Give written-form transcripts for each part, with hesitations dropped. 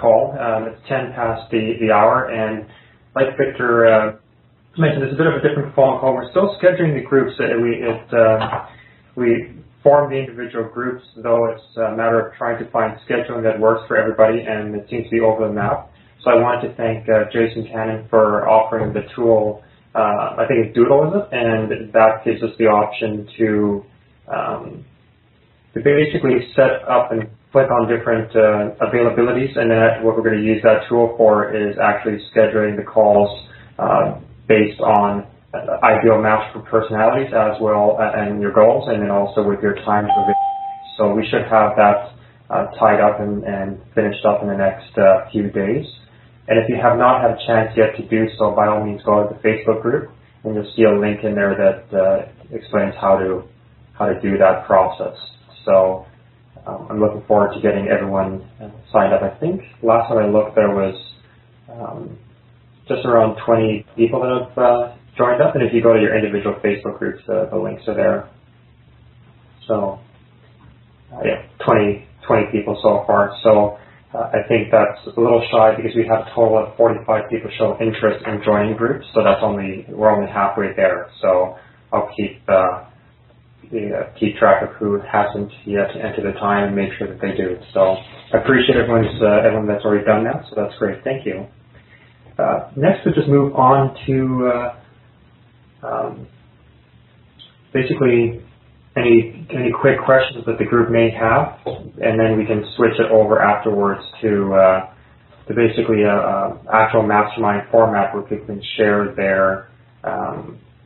call. It's 10 past the hour, and like Victor mentioned, it's a bit of a different phone call. We're still scheduling the groups. We form the individual groups, though it's a matter of trying to find scheduling that works for everybody, and it seems to be over the map. So I wanted to thank Jason Cannon for offering the tool. I think it's Doodle, is it? And that gives us the option to basically set up and click on different availabilities, and then what we're going to use that tool for is actually scheduling the calls based on ideal match for personalities as well and your goals, and then also with your time for. So we should have that tied up and finished up in the next few days. And if you have not had a chance yet to do so, by all means go to the Facebook group, and you'll see a link in there that explains how to do that process. So I'm looking forward to getting everyone signed up. I think last time I looked there was just around 20 people that have joined up, and if you go to your individual Facebook groups, the links are there. So yeah, 20 people so far. So I think that's a little shy because we have a total of 45 people show interest in joining groups, so we're only halfway there. So I'll keep track of who hasn't yet entered the time and make sure that they do. So I appreciate everyone that's already done that, so that's great. Thank you. Next, we'll just move on to basically any quick questions that the group may have, and then we can switch it over afterwards to basically a actual mastermind format where people can share their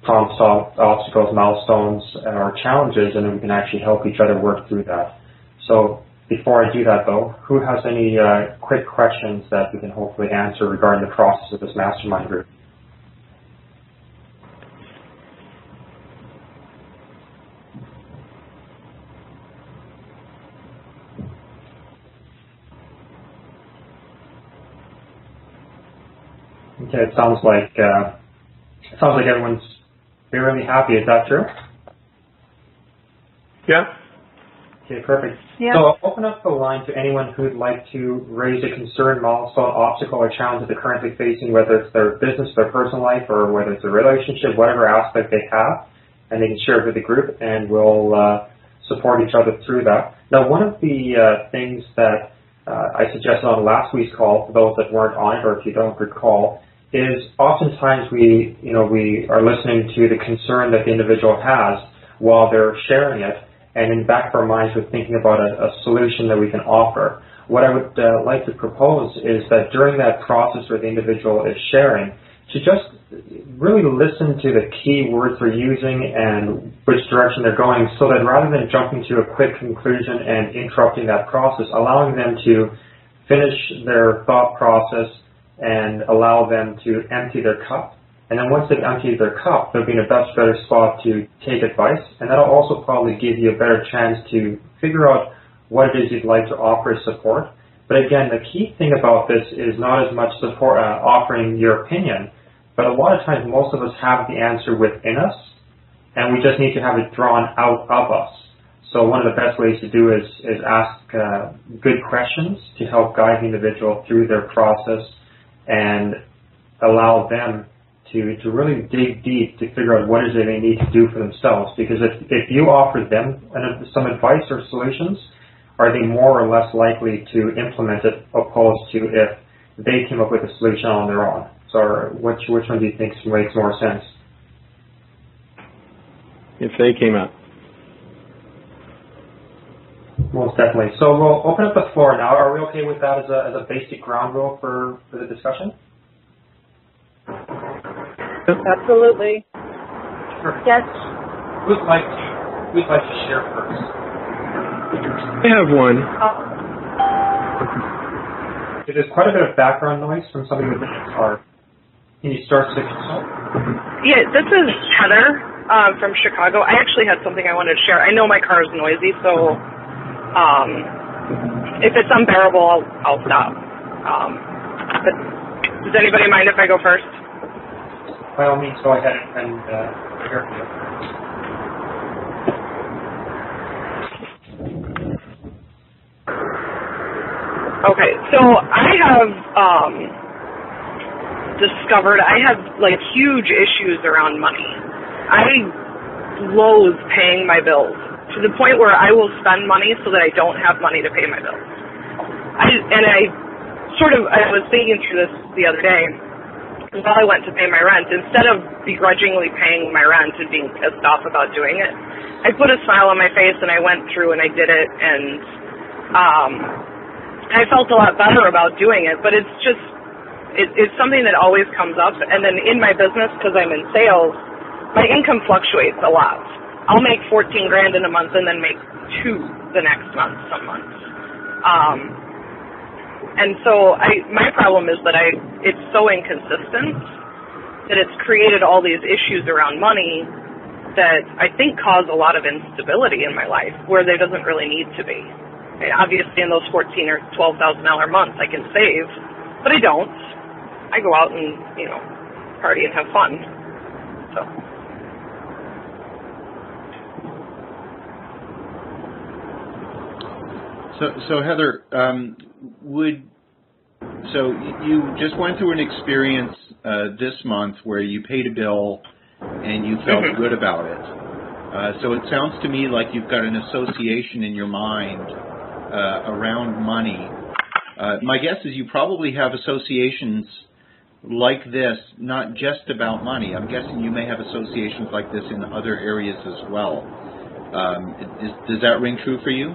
problems, obstacles, milestones, or challenges, and then we can actually help each other work through that. So before I do that, though, who has any quick questions that we can hopefully answer regarding the process of this mastermind group? Okay, it sounds like everyone's fairly happy. Is that true? Yeah. Okay, perfect. Yeah. So I'll open up the line to anyone who'd like to raise a concern, milestone, obstacle, or challenge that they're currently facing, whether it's their business, their personal life, or whether it's a relationship, whatever aspect they have, and they can share it with the group, and we'll support each other through that. Now, one of the things that I suggested on last week's call, for those that weren't on it, or if you don't recall, is oftentimes we are listening to the concern that the individual has while they're sharing it, and in the back of our minds we're thinking about a solution that we can offer. What I would like to propose is that during that process where the individual is sharing, to just really listen to the key words they're using and which direction they're going, so that rather than jumping to a quick conclusion and interrupting that process, allowing them to finish their thought process and allow them to empty their cup. And then once they've emptied their cup, they'll be in a better spot to take advice, and that'll also probably give you a better chance to figure out what it is you'd like to offer as support. But again, the key thing about this is not as much support, offering your opinion, but a lot of times most of us have the answer within us, and we just need to have it drawn out of us. So one of the best ways to do is ask good questions to help guide the individual through their process and allow them to really dig deep to figure out what is it they need to do for themselves. Because if you offer them some advice or solutions, are they more or less likely to implement it opposed to if they came up with a solution on their own? So which one do you think makes more sense? If they came up. Most definitely. So we'll open up the floor now. Are we okay with that as a basic ground rule for the discussion? Absolutely. Sure. Yes. Who'd like to share first? I have one. There's quite a bit of background noise from somebody within the car. Can you start sticking yourself? Yeah, this is Heather from Chicago. I actually had something I wanted to share. I know my car is noisy, so if it's unbearable, I'll stop. But does anybody mind if I go first? By all means, go ahead and hear from you. Okay, so I have discovered I have like huge issues around money. I loathe paying my bills to the point where I will spend money so that I don't have money to pay my bills. I was thinking through this the other day while I went to pay my rent. Instead of begrudgingly paying my rent and being pissed off about doing it, I put a smile on my face and I went through and I did it, and I felt a lot better about doing it. But it's just it's something that always comes up. And then in my business, because I'm in sales, my income fluctuates a lot. I'll make $14,000 in a month and then make $2,000 the next month some months. And so my problem is that it's so inconsistent that it's created all these issues around money that I think cause a lot of instability in my life where there doesn't really need to be. And obviously in those $14,000 or $12,000 months I can save, but I don't. I go out and, party and have fun. So Heather, so you just went through an experience this month where you paid a bill and you felt good about it. So it sounds to me like you've got an association in your mind around money. My guess is you probably have associations like this, not just about money. I'm guessing you may have associations like this in other areas as well. Does that ring true for you?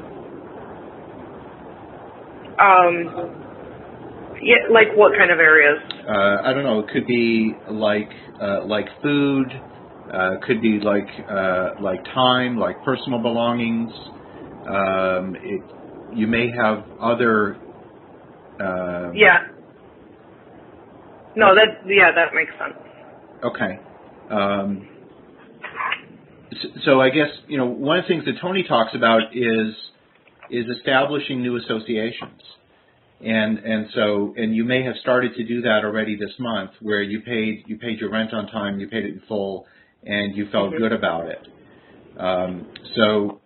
Yeah, like what kind of areas? I don't know. It could be like food. Could be like time, like personal belongings. You may have other. Yeah. No, that makes sense. Okay. So I guess one of the things that Tony talks about is establishing new associations. And you may have started to do that already this month, where you paid your rent on time, you paid it in full, and you felt good about it. So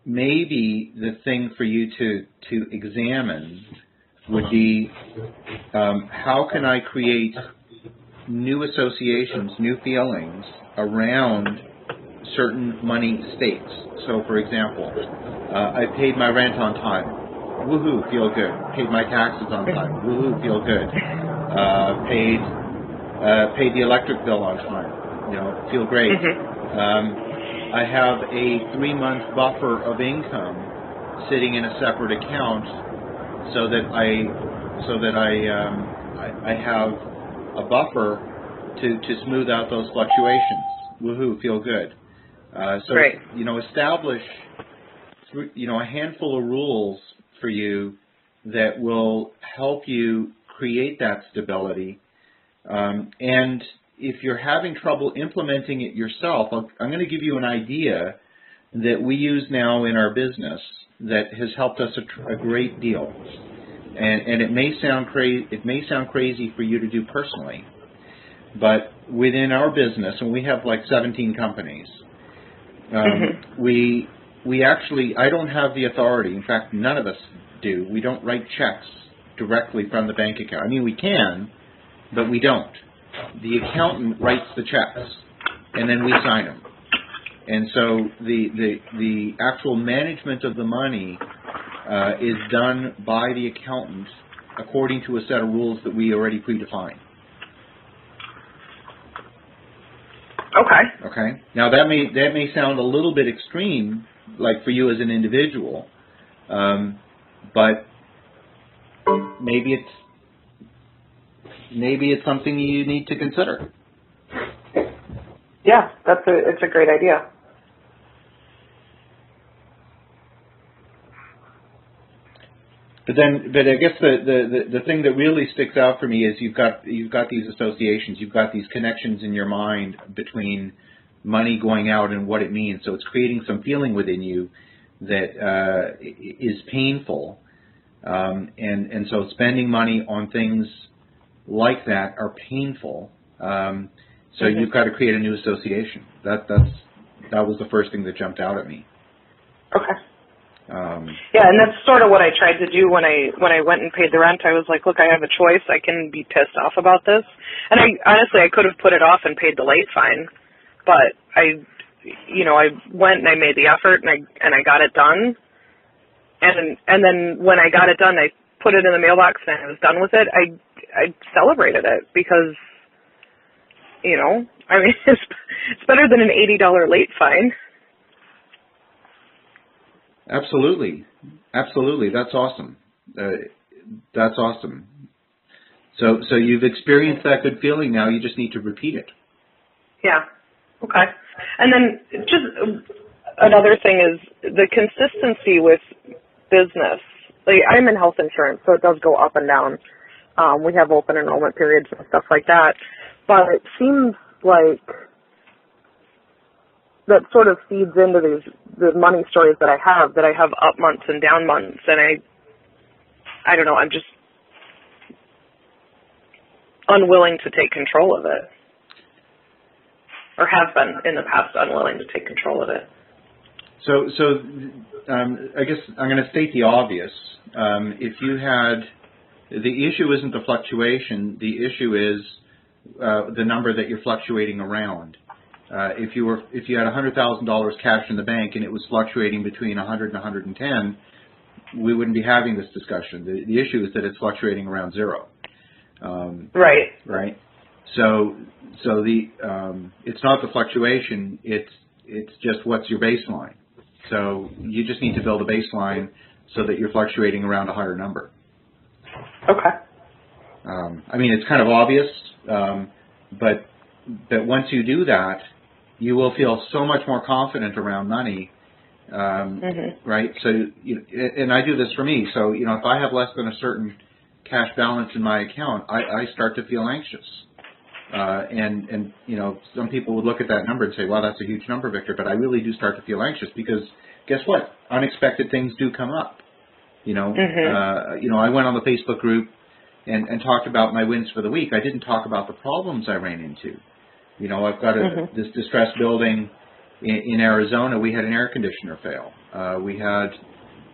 maybe the thing for you to examine would be how can I create new associations, new feelings around certain money states. So, for example, I paid my rent on time. Woohoo, feel good. Paid my taxes on time. Woohoo, feel good. Paid the electric bill on time. Feel great. I have a 3-month buffer of income sitting in a separate account, so that I have a buffer to smooth out those fluctuations. Woohoo, feel good. Great. Establish a handful of rules for you that will help you create that stability. And if you're having trouble implementing it yourself, I'm going to give you an idea that we use now in our business that has helped us a great deal. And it may sound crazy for you to do personally, but within our business, and we have like 17 companies, we actually, I don't have the authority. In fact, none of us do. We don't write checks directly from the bank account. I mean, we can, but we don't. The accountant writes the checks, and then we sign them. And so the actual management of the money is done by the accountant according to a set of rules that we already predefine. Okay. Now that may sound a little bit extreme, like for you as an individual, but maybe it's something you need to consider. Yeah, it's a great idea. But I guess the thing that really sticks out for me is you've got these associations, you've got these connections in your mind between money going out and what it means. So it's creating some feeling within you that is painful, and so spending money on things like that are painful. So you've got to create a new association. That was the first thing that jumped out at me. Okay. Yeah, and that's sort of what I tried to do when I went and paid the rent. I was like, look, I have a choice. I can be pissed off about this. And I could have put it off and paid the late fine, but I went and I made the effort and I got it done. And then when I got it done, I put it in the mailbox and I was done with it. I celebrated it because, it's better than an $80 late fine. Absolutely. That's awesome. That's awesome. So you've experienced that good feeling now. You just need to repeat it. Yeah. Okay. And then just another thing is the consistency with business. Like, I'm in health insurance, so it does go up and down. We have open enrollment periods and stuff like that. But it seems like that sort of feeds into the money stories that I have up months and down months, and I don't know, I'm just unwilling to take control of it, or have been in the past unwilling to take control of it. So I guess I'm going to state the obvious. If you had, the issue isn't the fluctuation, the issue is the number that you're fluctuating around. If you had $100,000 cash in the bank and it was fluctuating between 100 and 110, we wouldn't be having this discussion. The issue is that it's fluctuating around zero. Right. Right. So it's not the fluctuation. It's just what's your baseline. So you just need to build a baseline so that you're fluctuating around a higher number. Okay. It's kind of obvious, but once you do that, you will feel so much more confident around money, right? So, and I do this for me. So, if I have less than a certain cash balance in my account, I start to feel anxious. And some people would look at that number and say, well, that's a huge number, Victor, but I really do start to feel anxious because guess what? Unexpected things do come up. I went on the Facebook group and talked about my wins for the week. I didn't talk about the problems I ran into. I've got this distressed building in Arizona. We had an air conditioner fail. We had,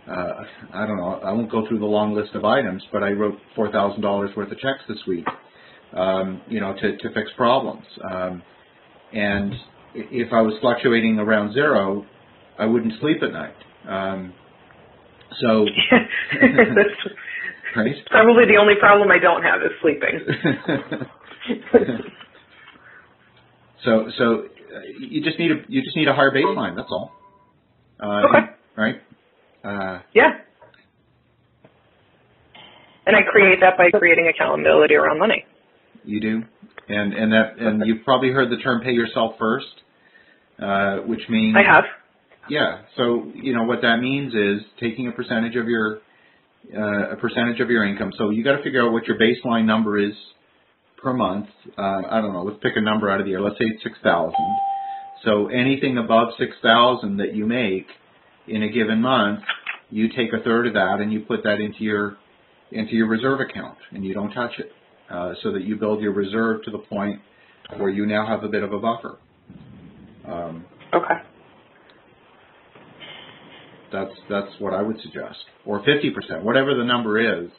I don't know, I won't go through the long list of items, but I wrote $4,000 worth of checks this week, to fix problems. And if I was fluctuating around zero, I wouldn't sleep at night. So, right? Probably the only problem I don't have is sleeping. So you just need a higher baseline. That's all. Okay. Right. Yeah. And I create that by creating accountability around money. You do, and you've probably heard the term "pay yourself first," which means I have. Yeah. So what that means is taking a percentage of your income. So you got to figure out what your baseline number is per month. I don't know. Let's pick a number out of the air. Let's say it's 6,000. So anything above 6,000 that you make in a given month, you take a third of that and you put that into your reserve account, and you don't touch it, so that you build your reserve to the point where you now have a bit of a buffer. Okay. That's what I would suggest, or 50%, whatever the number is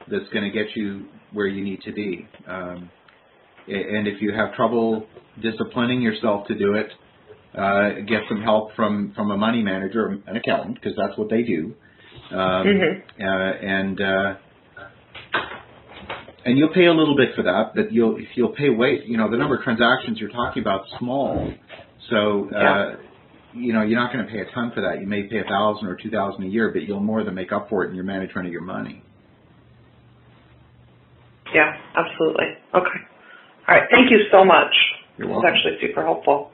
that's going to get you where you need to be. And if you have trouble disciplining yourself to do it, get some help from a money manager, an accountant, because that's what they do. And you'll pay a little bit for that, but you'll pay way. The number of transactions you're talking about is small, so you're not going to pay a ton for that. You may pay $1,000 or $2,000 a year, but you'll more than make up for it in your management of your money. Yeah, absolutely. Okay. All right. Thank you so much. You're welcome. It's actually super helpful.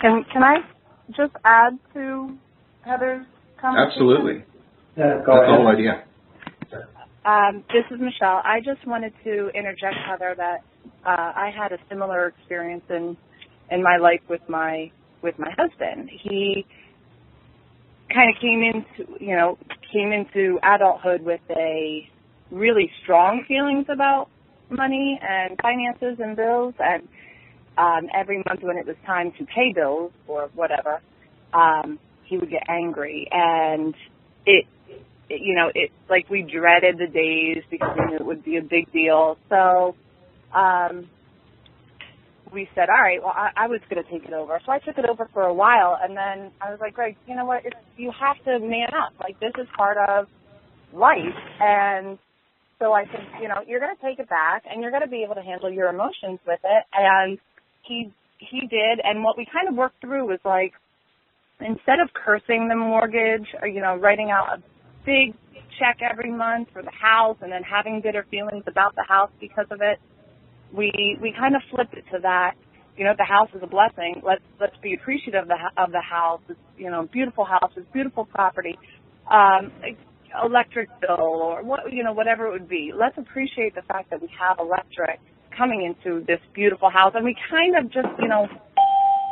Can I just add to Heather's conversation? Absolutely. Yeah, That's the whole idea. This is Michelle. I just wanted to interject, Heather, that I had a similar experience in my life with my husband. He kind of came into adulthood with a really strong feelings about money and finances and bills, and every month when it was time to pay bills or whatever, he would get angry, and it like we dreaded the days because we knew it would be a big deal. So we said, all right, well, I was going to take it over. So I took it over for a while, and then I was like, Greg, you know what? You have to man up. Like, this is part of life. And so I said, you're going to take it back, and you're going to be able to handle your emotions with it. And he did. And what we kind of worked through was, like, instead of cursing the mortgage or, writing out a big check every month for the house and then having bitter feelings about the house because of it, we kind of flipped it to that. The house is a blessing. Let's be appreciative of the house. It's beautiful house. It's beautiful property. Electric bill or whatever it would be. Let's appreciate the fact that we have electric coming into this beautiful house, and we kind of just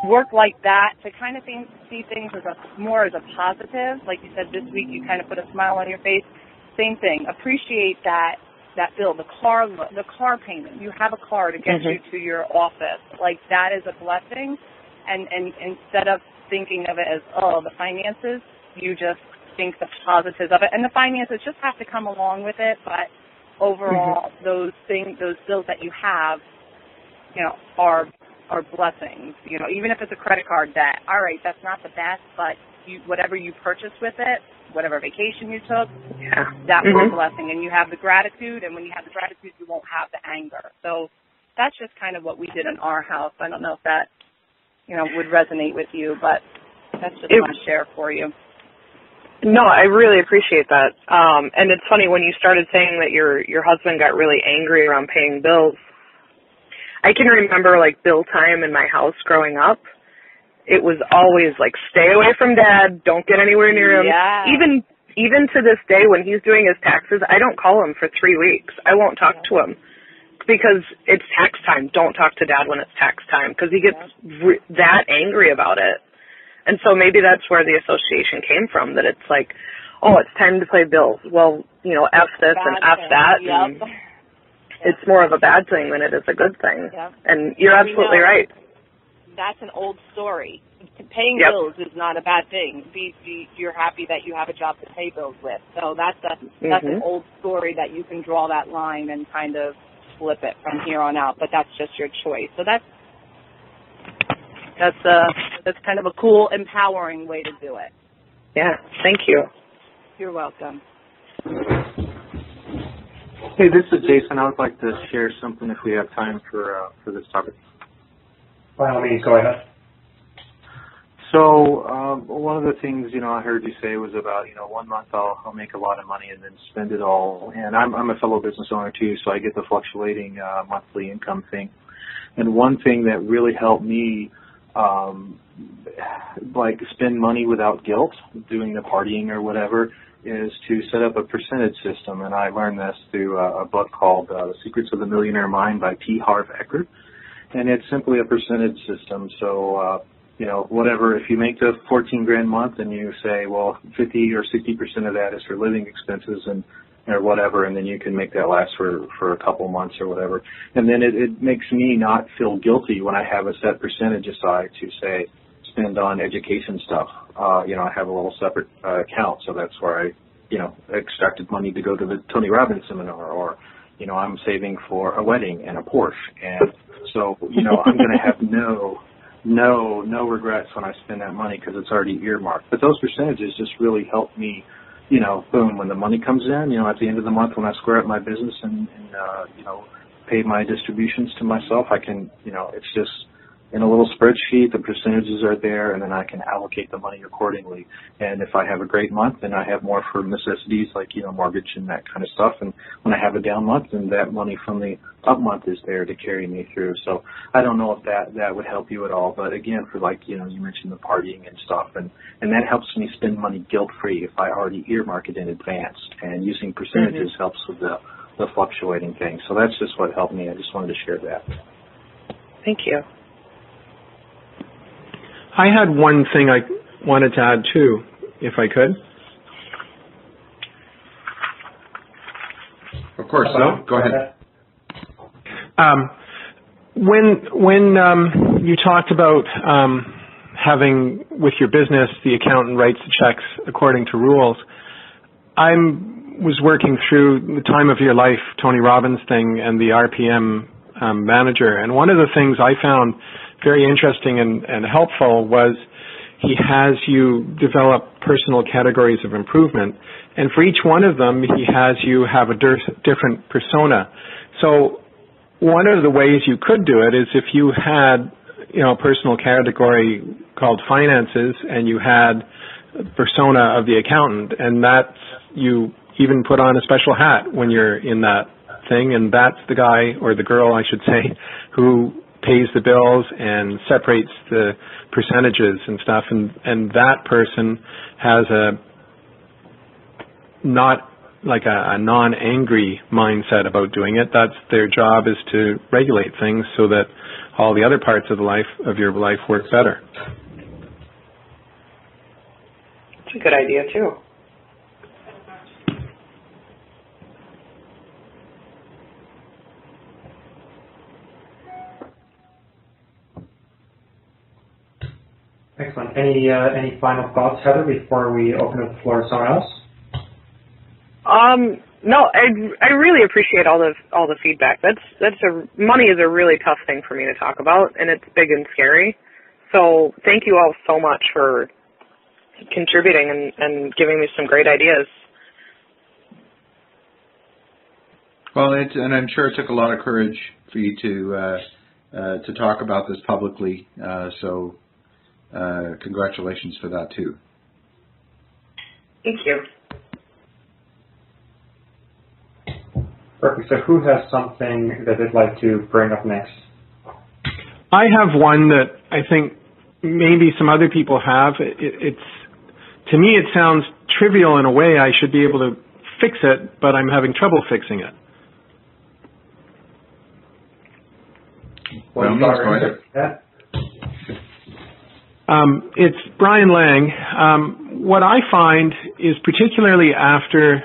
work like that to kind of see things as more as a positive. Like you said, this week you kind of put a smile on your face. Same thing. Appreciate that bill, the car payment. You have a car to get you to your office. Like, that is a blessing. And instead of thinking of it as, the finances, you just think the positives of it. And the finances just have to come along with it. But overall, those bills that you have, are blessings. Even if it's a credit card debt, all right, that's not the best, but whatever you purchase with it, whatever vacation you took, that was a blessing. And you have the gratitude, and when you have the gratitude, you won't have the anger. So that's just kind of what we did in our house. I don't know if that, would resonate with you, but that's just my share for you. No, I really appreciate that. And it's funny, when you started saying that your husband got really angry around paying bills, I can remember, like, bill time in my house growing up. It was always like, stay away from Dad, don't get anywhere near him. Yeah. Even to this day, when he's doing his taxes, I don't call him for 3 weeks. I won't talk to him because it's tax time. Don't talk to Dad when it's tax time, because he gets that angry about it. And so maybe that's where the association came from, that it's like, it's time to pay bills. Well, F this and F that. Yep. And it's more of a bad thing than it is a good thing. Yep. And you're absolutely right. That's an old story. Paying bills is not a bad thing. You're happy that you have a job to pay bills with. So that's an old story that you can draw that line and kind of flip it from here on out. But that's just your choice. So that's kind of a cool, empowering way to do it. Yeah. Thank you. You're welcome. Hey, this is Jason. I would like to share something if we have time for this topic. By all means, go ahead. So one of the things, I heard you say was about, 1 month I'll make a lot of money and then spend it all. And I'm a fellow business owner too, so I get the fluctuating monthly income thing. And one thing that really helped me, spend money without guilt, doing the partying or whatever, is to set up a percentage system. And I learned this through a book called The Secrets of the Millionaire Mind by T. Harv Eker. And it's simply a percentage system. So, whatever, if you make the $14,000 a month and you say, well, 50 or 60% of that is for living expenses or whatever, and then you can make that last for a couple months or whatever. And then it makes me not feel guilty when I have a set percentage aside to, say, spend on education stuff. I have a little separate account, so that's where I, extracted money to go to the Tony Robbins seminar, or, I'm saving for a wedding and a Porsche. And so, I'm going to have no regrets when I spend that money because it's already earmarked. But those percentages just really help me, boom, when the money comes in, at the end of the month when I square up my business and pay my distributions to myself, I can, it's just in a little spreadsheet, the percentages are there, and then I can allocate the money accordingly. And if I have a great month, then I have more for necessities like, mortgage and that kind of stuff. And when I have a down month, then that money from the up month is there to carry me through. So I don't know if that would help you at all. But again, for you mentioned the partying and stuff, and that helps me spend money guilt-free if I already earmark it in advance. And using percentages helps with the fluctuating thing. So that's just what helped me. I just wanted to share that. Thank you. I had one thing I wanted to add too, if I could. Of course. No, go ahead. When you talked about having with your business, the accountant writes the checks according to rules. I was working through the Time of Your Life, Tony Robbins thing, and the RPM manager. And one of the things I found very interesting and helpful was he has you develop personal categories of improvement. And for each one of them, he has you have a different persona. So one of the ways you could do it is if you had, a personal category called finances and you had a persona of the accountant, and that's, you even put on a special hat when you're in that thing, and that's the guy, or the girl, I should say, who pays the bills and separates the percentages and stuff, and that person has not like a non-angry mindset about doing it. That's their job, is to regulate things so that all the other parts of your life work better. That's a good idea too. Excellent. Any final thoughts, Heather, before we open up the floor to someone else? No, I really appreciate all the feedback. Money is a really tough thing for me to talk about, and it's big and scary. So thank you all so much for contributing and giving me some great ideas. Well, and I'm sure it took a lot of courage for you to talk about this publicly. So congratulations for that too. Thank you. Perfect. So who has something that they'd like to bring up next? I have one that I think maybe some other people have. It's to me, it sounds trivial in a way. I should be able to fix it, but I'm having trouble fixing it. Well, go ahead. It's Brian Lang. What I find is, particularly after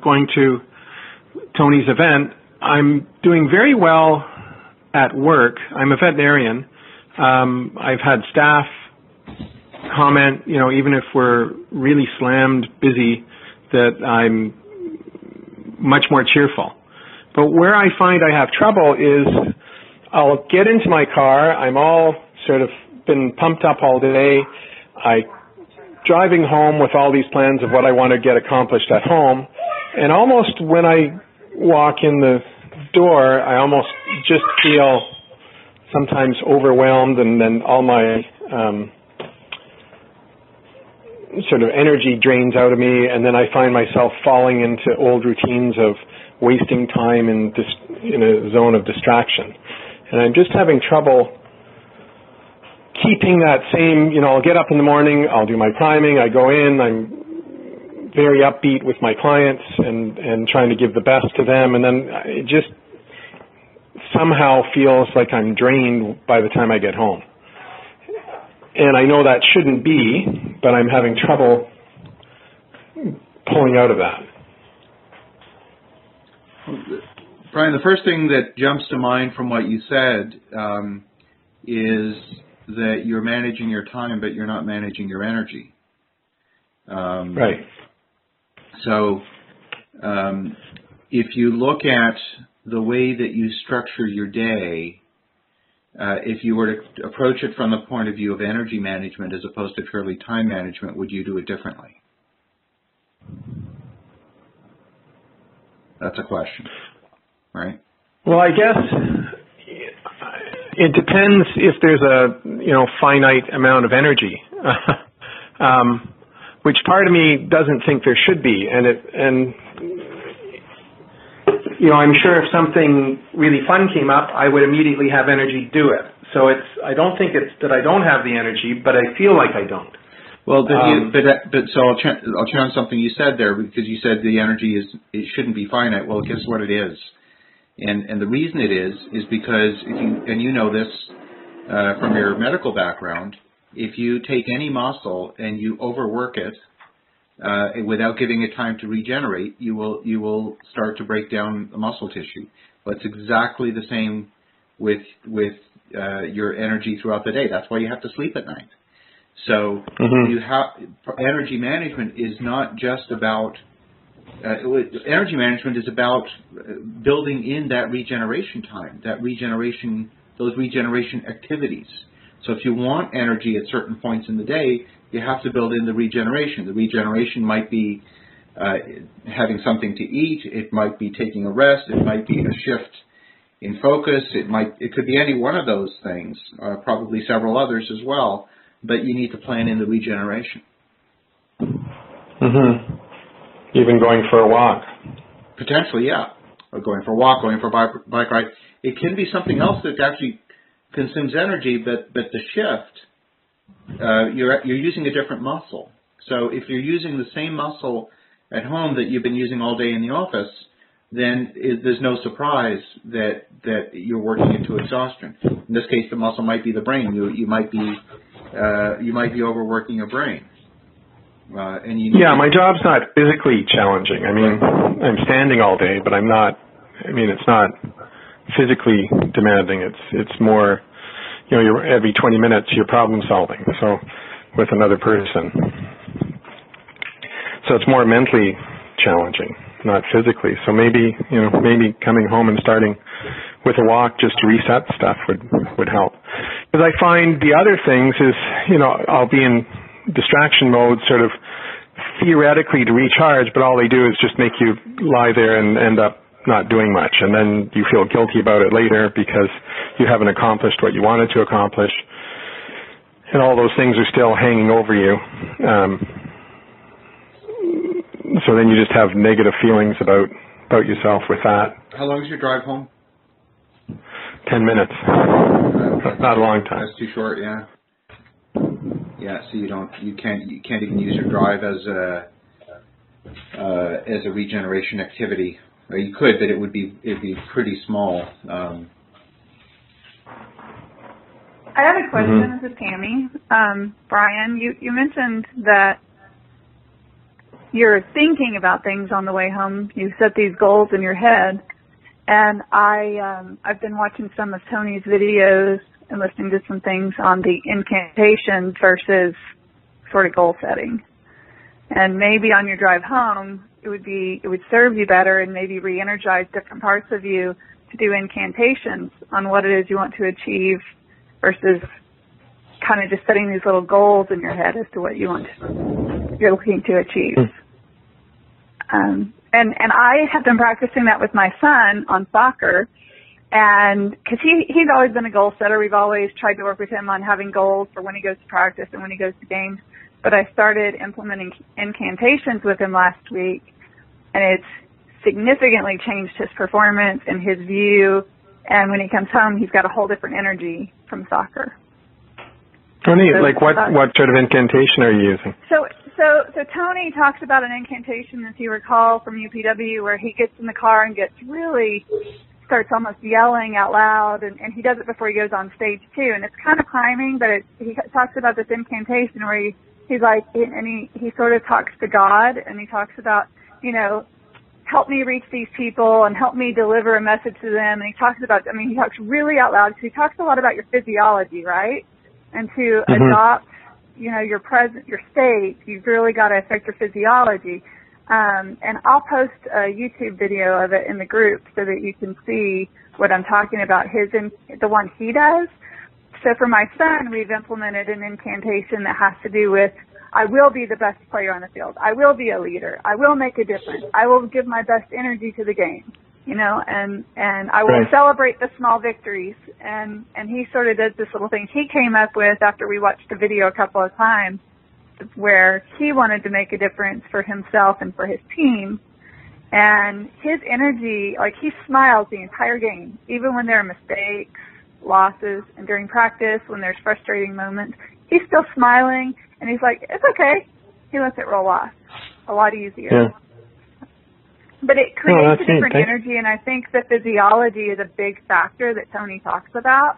going to Tony's event, I'm doing very well at work. I'm a veterinarian. I've had staff comment, even if we're really slammed busy, that I'm much more cheerful. But where I find I have trouble is I'll get into my car. I'm all sort of been pumped up all day. Driving home with all these plans of what I want to get accomplished at home. And almost when I walk in the door, I almost just feel sometimes overwhelmed, and then all my sort of energy drains out of me, and then I find myself falling into old routines of wasting time in a zone of distraction. And I'm just having trouble keeping that same, I'll get up in the morning, I'll do my priming, I go in, I'm very upbeat with my clients and trying to give the best to them, and then it just somehow feels like I'm drained by the time I get home. And I know that shouldn't be, but I'm having trouble pulling out of that. Brian, the first thing that jumps to mind from what you said is that you're managing your time, but you're not managing your energy. Right. So if you look at the way that you structure your day, if you were to approach it from the point of view of energy management as opposed to purely time management, would you do it differently? That's a question, right? Well, I guess it depends if there's a finite amount of energy, which part of me doesn't think there should be, and I'm sure if something really fun came up, I would immediately have energy to do it. So I don't think it's that I don't have the energy, but I feel like I don't. Well, so I'll challenge something you said there, because you said the energy it shouldn't be finite. Well, guess what it is, and the reason it is because you know this from your medical background, if you take any muscle and you overwork it without giving it time to regenerate, you will start to break down the muscle tissue. But it's exactly the same with your energy throughout the day. That's why you have to sleep at night. So you have energy management is not just about energy management is about building in that regeneration time, those regeneration activities. So if you want energy at certain points in the day, you have to build in the regeneration. The regeneration might be having something to eat. It might be taking a rest. It might be a shift in focus. It could be any one of those things, probably several others as well, but you need to plan in the regeneration. Even going for a walk. Potentially, yeah. Or going for a walk, going for a bike ride. It can be something else that actually consumes energy, but the shift, you're using a different muscle. So if you're using the same muscle at home that you've been using all day in the office, then there's no surprise that you're working into exhaustion. In this case, the muscle might be the brain. You might be overworking your brain. My job's not physically challenging. I mean, I'm standing all day, but I'm not. I mean, it's not physically demanding. It's more, you're every 20 minutes you're problem solving. So with another person. So it's more mentally challenging, not physically. So maybe coming home and starting with a walk just to reset stuff would help. Because I find the other things is, I'll be in distraction mode sort of theoretically to recharge, but all they do is just make you lie there and end up not doing much. And then you feel guilty about it later because you haven't accomplished what you wanted to accomplish. And all those things are still hanging over you. So then you just have negative feelings about yourself with that. How long is your drive home? 10 minutes. Not a long time. That's too short, yeah. Yeah, so you can't even use your drive as a regeneration activity. Or you could, but it'd be pretty small. I have a question. This is Tammy. Brian, you mentioned that you're thinking about things on the way home. You set these goals in your head, and I've been watching some of Tony's videos and listening to some things on the incantations versus sort of goal setting. And maybe on your drive home, it would serve you better and maybe re-energize different parts of you to do incantations on what it is you want to achieve versus kind of just setting these little goals in your head as to what you're looking to achieve. And I have been practicing that with my son on soccer. And because he's always been a goal setter, we've always tried to work with him on having goals for when he goes to practice and when he goes to games. But I started implementing incantations with him last week, and it's significantly changed his performance and his view. And when he comes home, he's got a whole different energy from soccer. Oh, neat. Like what sort of incantation are you using? So Tony talks about an incantation, if you recall, from UPW, where he gets in the car and starts almost yelling out loud, and he does it before he goes on stage too. And it's kind of priming, but he talks about this incantation where he's like, and he sort of talks to God, and he talks about, help me reach these people and help me deliver a message to them. And he talks really out loud, because he talks a lot about your physiology, right? And to adopt, your state, you've really got to affect your physiology. And I'll post a YouTube video of it in the group so that you can see what I'm talking about, the one he does. So for my son, we've implemented an incantation that has to do with, I will be the best player on the field. I will be a leader. I will make a difference. I will give my best energy to the game, and I will celebrate the small victories. And he sort of does this little thing he came up with after we watched the video a couple of times, where he wanted to make a difference for himself and for his team. And his energy, like, he smiles the entire game, even when there are mistakes, losses, and during practice when there's frustrating moments. He's still smiling, and he's like, it's okay. He lets it roll off a lot easier. Yeah. But it creates a different energy, and I think the physiology is a big factor that Tony talks about.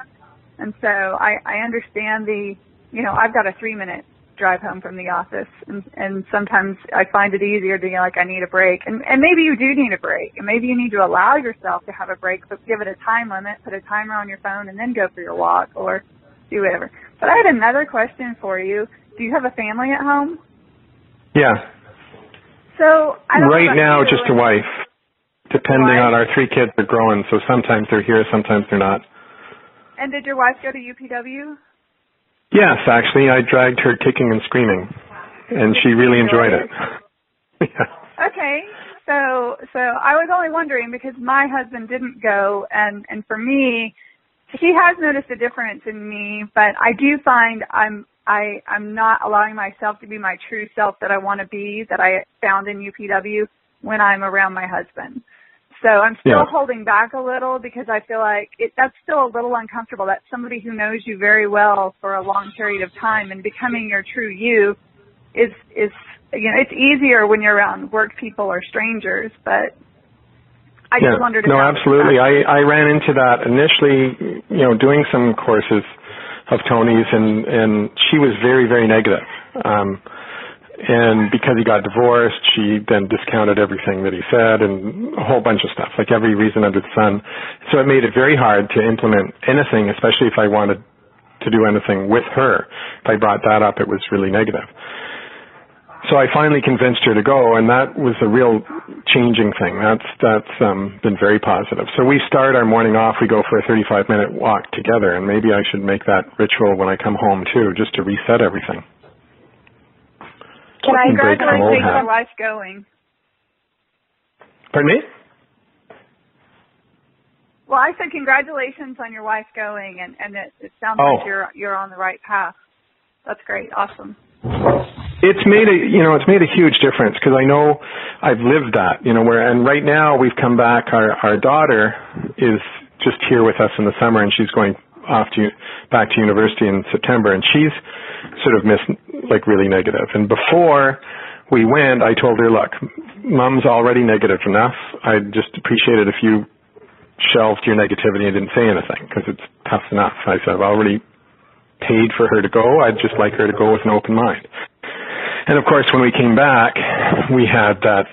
And so I understand I've got a 3-minute drive home from the office, and sometimes I find it easier to be like, I need a break. And maybe you do need a break, and maybe you need to allow yourself to have a break, but give it a time limit, put a timer on your phone, and then go for your walk or do whatever. But I had another question for you. Do you have a family at home? Yeah. So I don't right now, you, just a wife. Depending on our 3 kids are growing, so sometimes they're here, sometimes they're not. And did your wife go to UPW? Yes, actually, I dragged her kicking and screaming, and she really enjoyed it. Yeah. Okay, so I was only wondering because my husband didn't go, and for me, he has noticed a difference in me, but I do find I'm not allowing myself to be my true self that I want to be, that I found in UPW when I'm around my husband. So I'm still holding back a little because I feel like that's still a little uncomfortable. That's somebody who knows you very well for a long period of time, and becoming your true you is it's easier when you're around work people or strangers, but I just wondered if no, absolutely. I ran into that initially, doing some courses of Tony's, and she was very, very negative. And because he got divorced, she then discounted everything that he said and a whole bunch of stuff, like every reason under the sun. So it made it very hard to implement anything, especially if I wanted to do anything with her. If I brought that up, it was really negative. So I finally convinced her to go, and that was a real changing thing. That's been very positive. So we start our morning off, we go for a 35-minute walk together, and maybe I should make that ritual when I come home too, just to reset everything. Can I congratulate your wife going? Pardon me? Well, I said congratulations on your wife going, and it sounds like you're on the right path. That's great. Awesome. It's made a huge difference because I know I've lived that, and right now we've come back. Our daughter is just here with us in the summer, and she's going back to university in September, and she's sort of really negative. And before we went, I told her, look, Mom's already negative enough. I'd just appreciate it if you shelved your negativity and didn't say anything because it's tough enough. I said, I've already paid for her to go. I'd just like her to go with an open mind. And of course, when we came back, we had that,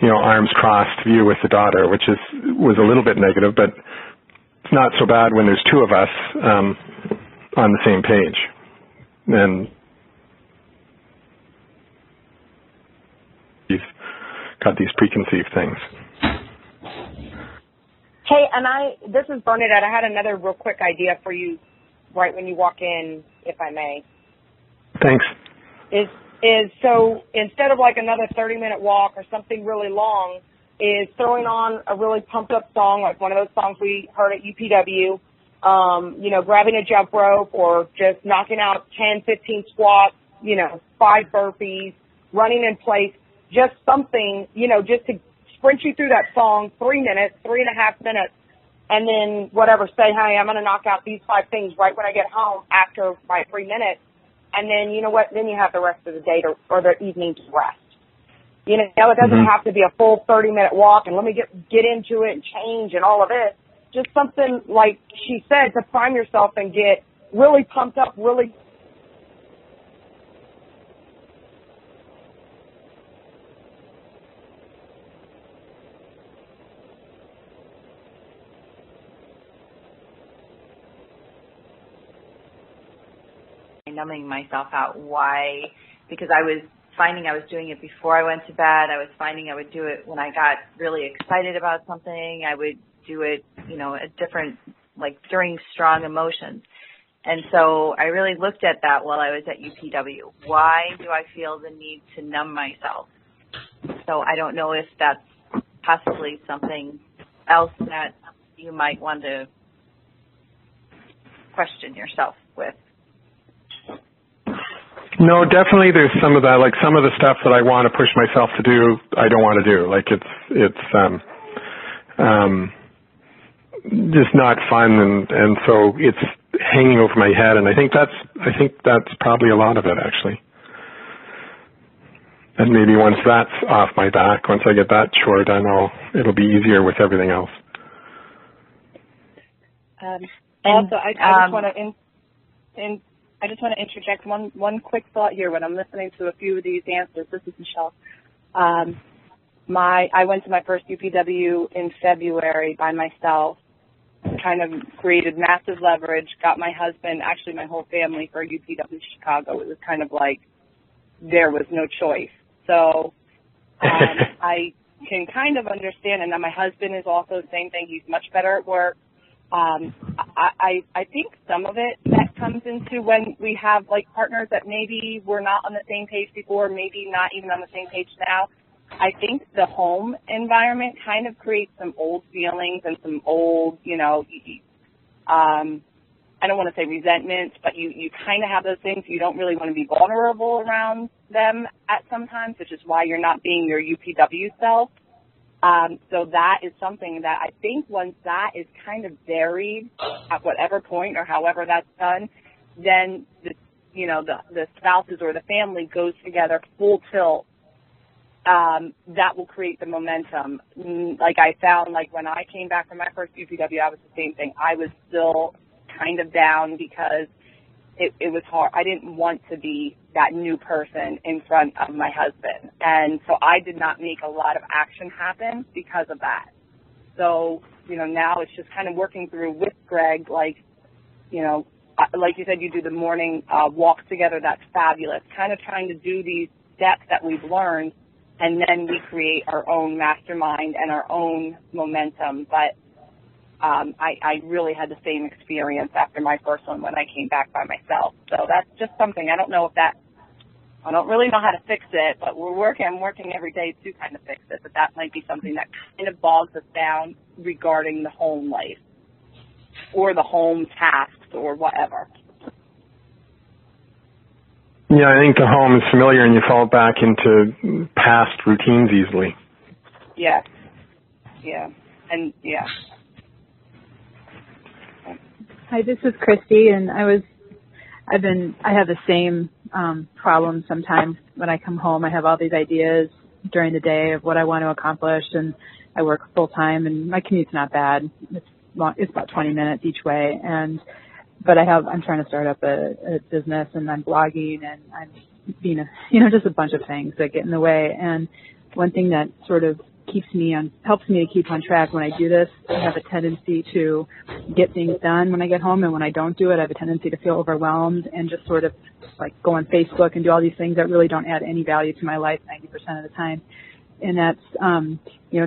arms crossed view with the daughter, which was a little bit negative, but it's not so bad when there's 2 of us on the same page. And you've got these preconceived things. Hey, and this is Bernadette. I had another real quick idea for you right when you walk in, if I may. Thanks. Is so instead of like another 30-minute walk or something really long, is throwing on a really pumped up song, like one of those songs we heard at UPW, grabbing a jump rope or just knocking out 10, 15 squats, 5 burpees, running in place, just something, just to sprint you through that song, 3 minutes, 3.5 minutes, and then say, hey, I'm going to knock out these 5 things right when I get home after my 3 minutes. And then, you know what, then you have the rest of the day or the evening to rest. It doesn't have to be a full 30-minute walk and let me get into it and change and all of it. Just something, like she said, to prime yourself and get really pumped up, really. Numbing myself out. Why? Because I was finding I was doing it before I went to bed. I was finding I would do it when I got really excited about something. I would do it, at different, during strong emotions. And so I really looked at that while I was at UPW. Why do I feel the need to numb myself? So I don't know if that's possibly something else that you might want to question yourself with. No, definitely there's some of that, some of the stuff that I want to push myself to do, I don't want to do. It's just not fun, and so it's hanging over my head, and I think that's probably a lot of it, actually. And maybe once that's off my back, once I get that chore done, it'll be easier with everything else. Also, I just want to I just want to interject one quick thought here when I'm listening to a few of these answers. This is Michelle. I went to my first UPW in February by myself, kind of created massive leverage, got my husband, actually my whole family, for UPW Chicago. It was kind of like there was no choice. So I can kind of understand, and now my husband is also the same thing. He's much better at work. I think some of it that comes into when we have like partners that maybe we're not on the same page before, maybe not even on the same page now. I think the home environment kind of creates some old feelings and some old, I don't want to say resentments, but you kind of have those things. You don't really want to be vulnerable around them at sometimes, which is why you're not being your UPW self. So that is something that I think once that is kind of buried at whatever point or however that's done, then the spouses or the family goes together full tilt. That will create the momentum. Like I found, like when I came back from my first UPW, I was the same thing. I was still kind of down because it was hard. I didn't want to be that new person in front of my husband. And so I did not make a lot of action happen because of that. So, now it's just kind of working through with Greg, like you said, you do the morning walks together. That's fabulous. Kind of trying to do these steps that we've learned, and then we create our own mastermind and our own momentum. But I really had the same experience after my first one when I came back by myself. So that's just something. I don't really know how to fix it, but I'm working every day to kind of fix it. But that might be something that kind of bogs us down regarding the home life or the home tasks or whatever. Yeah, I think the home is familiar and you fall back into past routines easily. Yeah. Yeah. And yeah. Hi, this is Christy, and I have the same problem sometimes when I come home. I have all these ideas during the day of what I want to accomplish, and I work full time, and my commute's not bad. It's about 20 minutes each way, but I'm trying to start up a business, and I'm blogging, and I'm being just a bunch of things that get in the way. And one thing that sort of helps me to keep on track when I do this, I have a tendency to get things done when I get home, and when I don't do it, I have a tendency to feel overwhelmed and just sort of like go on Facebook and do all these things that really don't add any value to my life 90% of the time. And that's,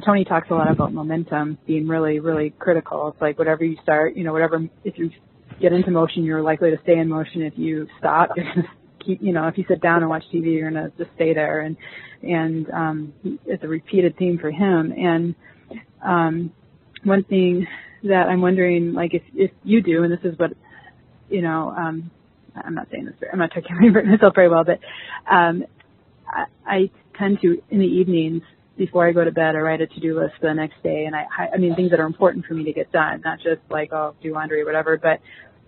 Tony talks a lot about momentum being really, really critical. It's like whatever you start, if you get into motion, you're likely to stay in motion. If you stop, you're going to keep, if you sit down and watch TV, you're going to just stay there. And it's a repeated theme for him. And one thing that I'm wondering, like if you do, and this is what, I'm not saying this, I'm not talking about myself very well, but I tend to, in the evenings, before I go to bed, I write a to-do list for the next day. And I mean, things that are important for me to get done, not just like, do laundry or whatever, but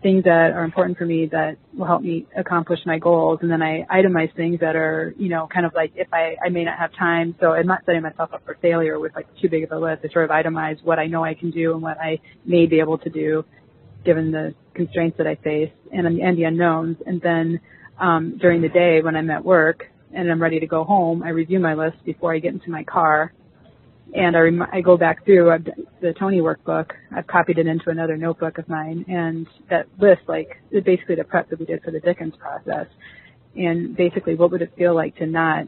things that are important for me that will help me accomplish my goals. And then I itemize things that are, kind of like if I may not have time. So I'm not setting myself up for failure with like too big of a list. I sort of itemize what I know I can do and what I may be able to do given the constraints that I face and the unknowns. And then during the day when I'm at work and I'm ready to go home, I review my list before I get into my car. And I go back through the Tony workbook. I've copied it into another notebook of mine. And that list, is basically the prep that we did for the Dickens process. And basically, what would it feel like to not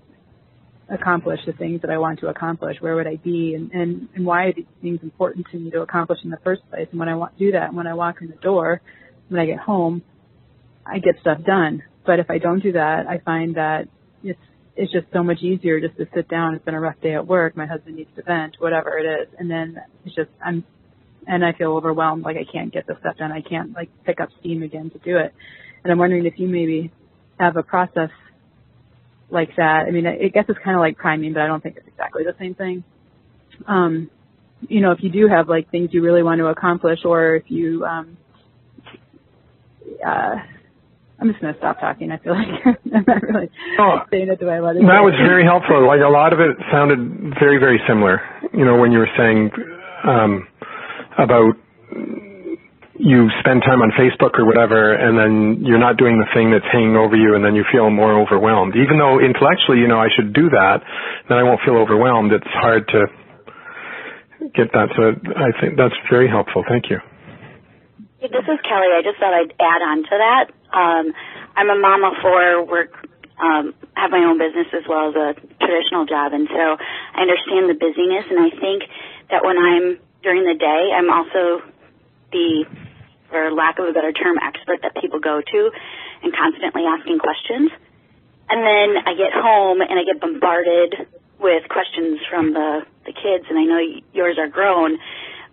accomplish the things that I want to accomplish? Where would I be? And why are these things important to me to accomplish in the first place? And when I do that, when I walk in the door, when I get home, I get stuff done. But if I don't do that, I find that it's just so much easier just to sit down. It's been a rough day at work. My husband needs to vent, whatever it is. And then I feel overwhelmed. Like I can't get the stuff done. I can't pick up steam again to do it. And I'm wondering if you maybe have a process like that. I mean, I guess it's kind of like priming, but I don't think it's exactly the same thing. If you do have things you really want to accomplish, or if you, I'm just going to stop talking. I feel like I'm not really saying it the way I want to. That was very helpful. A lot of it sounded very, very similar. When you were saying about you spend time on Facebook or whatever, and then you're not doing the thing that's hanging over you, and then you feel more overwhelmed. Even though intellectually, I should do that, then I won't feel overwhelmed. It's hard to get that. So I think that's very helpful. Thank you. Hey, this is Kelly. I just thought I'd add on to that. I'm a mom of four, have my own business as well as a traditional job, and so I understand the busyness, and I think that when I'm during the day, I'm also the, for lack of a better term, expert that people go to and constantly asking questions. And then I get home and I get bombarded with questions from the kids, and I know yours are grown,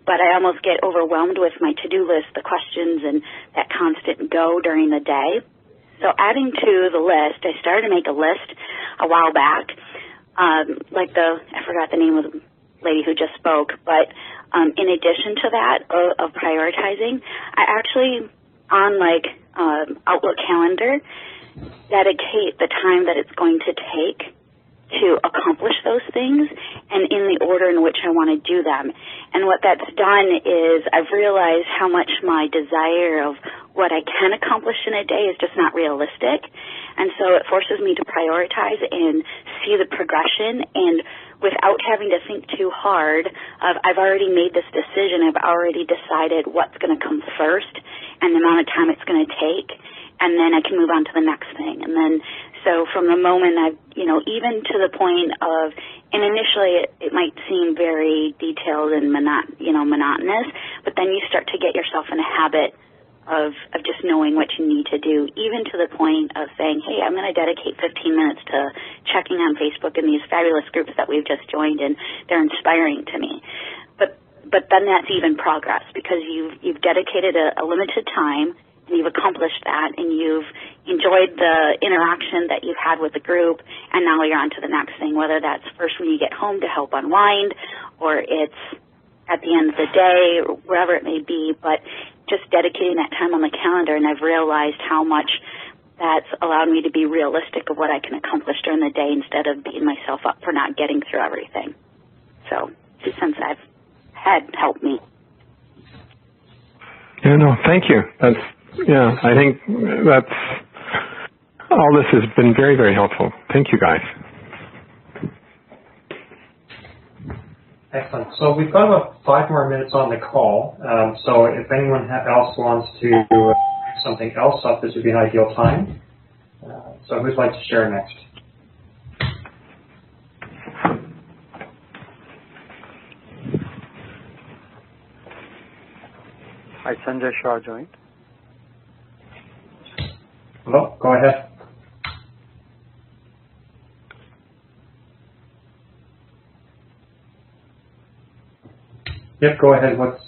but I almost get overwhelmed with my to-do list, the questions, and that constant go during the day. So adding to the list, I started to make a list a while back, I forgot the name of the lady who just spoke, but in addition to that of prioritizing, I actually, on Outlook calendar, dedicate the time that it's going to take to accomplish those things and in the order in which I want to do them. And what that's done is I've realized how much my desire of what I can accomplish in a day is just not realistic. And so it forces me to prioritize and see the progression, and without having to think too hard of I've already made this decision, I've already decided what's going to come first and the amount of time it's going to take, and then I can move on to the next thing. And then so from the moment I've, even to the point of, and initially it might seem very detailed and monotonous, but then you start to get yourself in a habit of just knowing what you need to do, even to the point of saying, hey, I'm going to dedicate 15 minutes to checking on Facebook in these fabulous groups that we've just joined, and they're inspiring to me. But then that's even progress, because you've dedicated a limited time, and you've accomplished that, and you've enjoyed the interaction that you've had with the group, and now you're on to the next thing, whether that's first when you get home to help unwind, or it's at the end of the day, or wherever it may be, but just dedicating that time on the calendar, and I've realized how much that's allowed me to be realistic of what I can accomplish during the day instead of beating myself up for not getting through everything. So, since I've had helped me. Yeah, no, thank you. I think that's, all this has been very, very helpful. Thank you, guys. Excellent. So we've got about 5 more minutes on the call. So if anyone else wants to bring something else up, this would be an ideal time. So who'd like to share next? Hi, Sanjay Shah joined. Hello, go ahead. Yep, go ahead. What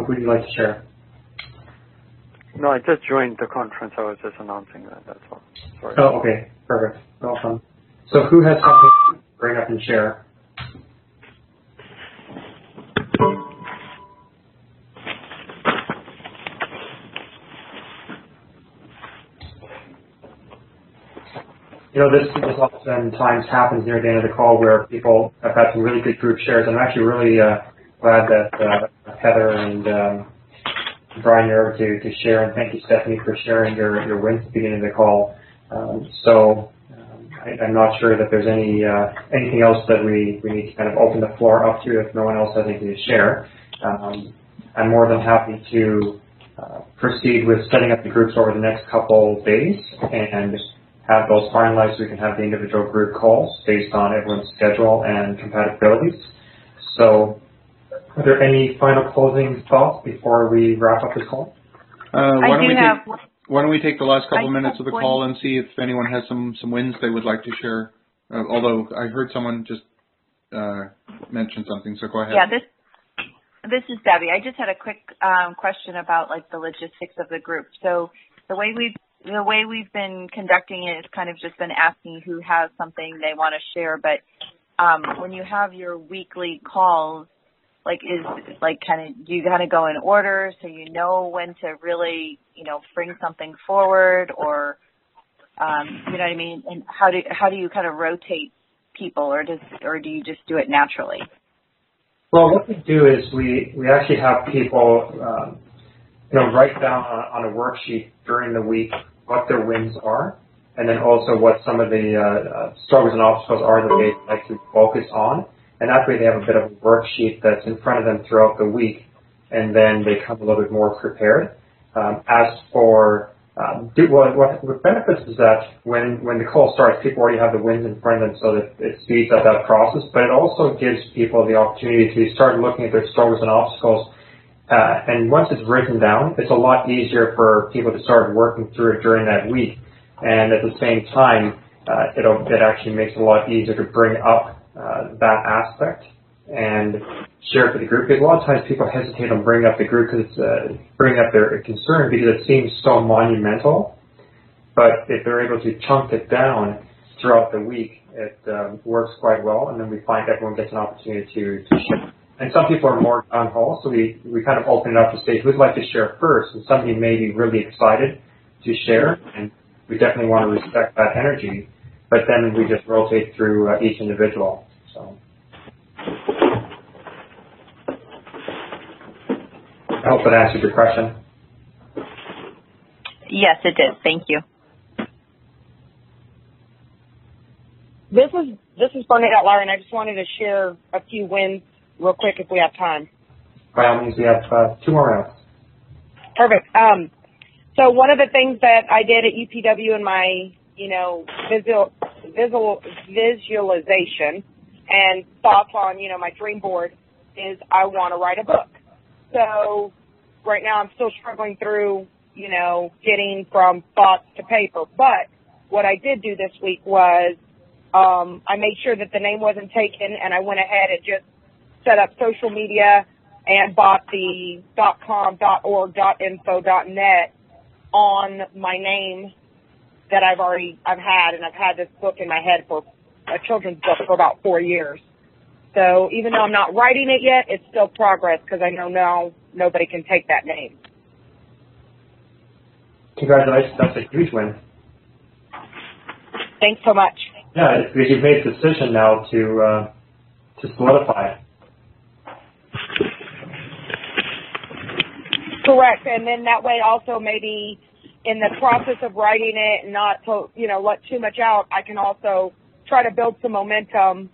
would you like to share? No, I just joined the conference. I was just announcing that. That's all. Sorry. Oh, okay. Perfect. Welcome. So who has something to bring up and share? This oftentimes happens near the end of the call where people have had some really good group shares. I'm actually really glad that Heather and Brian, you're able to share, and thank you, Stephanie, for sharing your wins at the beginning of the call. I'm not sure that there's anything else that we need to kind of open the floor up to if no one else has anything to share. I'm more than happy to proceed with setting up the groups over the next couple days and have those finalized so we can have the individual group calls based on everyone's schedule and compatibilities. So are there any final closing thoughts before we wrap up this call? Why don't we take the last couple minutes of the call and see if anyone has some wins they would like to share? Although I heard someone just mention something, so go ahead. Yeah, this is Debbie. I just had a quick question about the logistics of the group. So the way we've been conducting it is kind of just been asking who has something they want to share. But when you have your weekly calls, do you kind of go in order so you know when to really, bring something forward, or you know what I mean? And how do you kind of rotate people, or do you just do it naturally? Well, what we do is we actually have people write down on a worksheet during the week what their wins are, and then also what some of the struggles and obstacles are that they like to focus on. And that way they have a bit of a worksheet that's in front of them throughout the week, and then they come a little bit more prepared. As for what benefits is that when the call starts, people already have the wins in front of them, so that it speeds up that process. But it also gives people the opportunity to start looking at their struggles and obstacles. And once it's written down, it's a lot easier for people to start working through it during that week. And at the same time, it actually makes it a lot easier to bring up that aspect and share it with the group. Because a lot of times people hesitate on bringing up the group because it's bringing up their concern because it seems so monumental. But if they're able to chunk it down throughout the week, it works quite well. And then we find everyone gets an opportunity to share. And some people are more gung-ho, so we kind of open it up to say who'd like to share first. And somebody may be really excited to share, and we definitely want to respect that energy. But then we just rotate through each individual. So I hope that answered your question. Yes, it did. Thank you. This is Bernadette Lowry, and I just wanted to share a few wins real quick if we have time. By all means, we have 2 more rounds. Perfect. So one of the things that I did at UPW in my, visualization and thoughts on, my dream board is I want to write a book. So right now I'm still struggling through, getting from thoughts to paper. But what I did do this week was I made sure that the name wasn't taken, and I went ahead and just set up social media and bought the .com, .org, .info, .net on my name that I've had, and I've had this book in my head for a children's book for about 4 years. So even though I'm not writing it yet, it's still progress because I know now nobody can take that name. Congratulations, that's a huge win. Thanks so much. Yeah, because you've made a decision now to solidify it. Correct, and then that way also maybe in the process of writing it and not to, let too much out, I can also try to build some momentum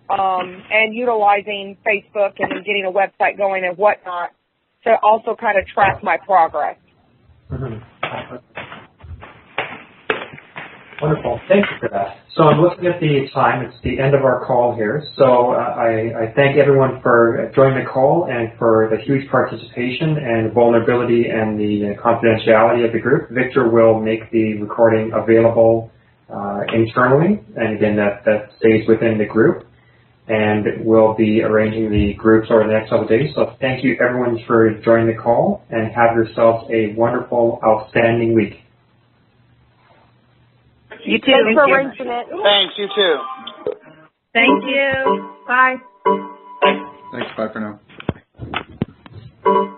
and utilizing Facebook and getting a website going and whatnot to also kind of track my progress. Mm-hmm. Wonderful. Thank you for that. So I'm looking at the time. It's the end of our call here. So I thank everyone for joining the call and for the huge participation and vulnerability and the confidentiality of the group. Victor will make the recording available internally, and again, that stays within the group. And we'll be arranging the groups over the next couple of days. So thank you, everyone, for joining the call, and have yourselves a wonderful, outstanding week. You too. Thanks for arranging it. Thanks, you too. Thank you. Bye. Thanks, bye for now.